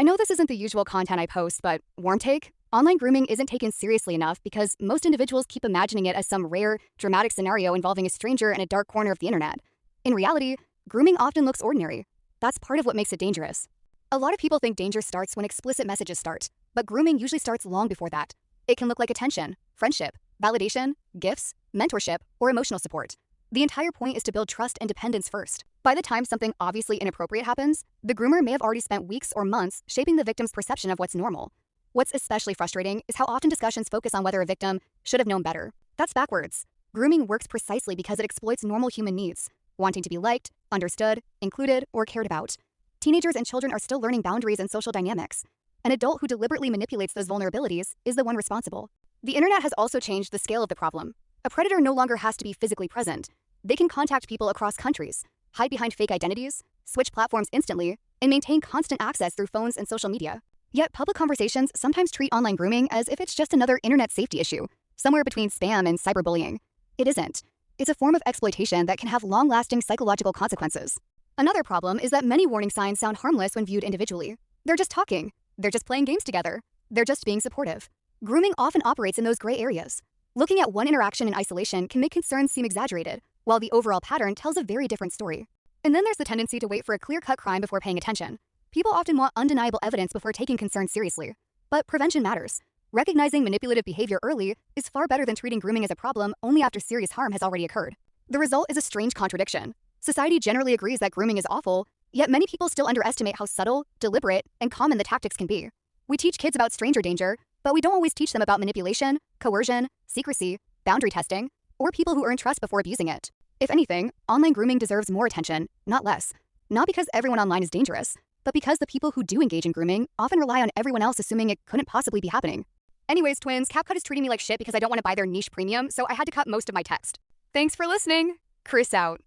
I know this isn't the usual content I post, but warm take? Online grooming isn't taken seriously enough because most individuals keep imagining it as some rare, dramatic scenario involving a stranger in a dark corner of the internet. In reality, grooming often looks ordinary. That's part of what makes it dangerous. A lot of people think danger starts when explicit messages start, but grooming usually starts long before that. It can look like attention, friendship, validation, gifts, mentorship, or emotional support. The entire point is to build trust and dependence first. By the time something obviously inappropriate happens, the groomer may have already spent weeks or months shaping the victim's perception of what's normal. What's especially frustrating is how often discussions focus on whether a victim should have known better. That's backwards. Grooming works precisely because it exploits normal human needs, wanting to be liked, understood, included, or cared about. Teenagers and children are still learning boundaries and social dynamics. An adult who deliberately manipulates those vulnerabilities is the one responsible. The internet has also changed the scale of the problem. A predator no longer has to be physically present. They can contact people across countries, hide behind fake identities, switch platforms instantly, and maintain constant access through phones and social media. Yet public conversations sometimes treat online grooming as if it's just another internet safety issue, somewhere between spam and cyberbullying. It isn't. It's a form of exploitation that can have long-lasting psychological consequences. Another problem is that many warning signs sound harmless when viewed individually. They're just talking. They're just playing games together. They're just being supportive. Grooming often operates in those gray areas. Looking at one interaction in isolation can make concerns seem exaggerated, while the overall pattern tells a very different story. And then there's the tendency to wait for a clear-cut crime before paying attention. People often want undeniable evidence before taking concerns seriously. But prevention matters. Recognizing manipulative behavior early is far better than treating grooming as a problem only after serious harm has already occurred. The result is a strange contradiction. Society generally agrees that grooming is awful, yet many people still underestimate how subtle, deliberate, and common the tactics can be. We teach kids about stranger danger, but we don't always teach them about manipulation, coercion, secrecy, boundary testing, or people who earn trust before abusing it. If anything, online grooming deserves more attention, not less. Not because everyone online is dangerous, but because the people who do engage in grooming often rely on everyone else assuming it couldn't possibly be happening. Anyways, twins, CapCut is treating me like shit because I don't want to buy their niche premium, so I had to cut most of my text. Thanks for listening. Chris out.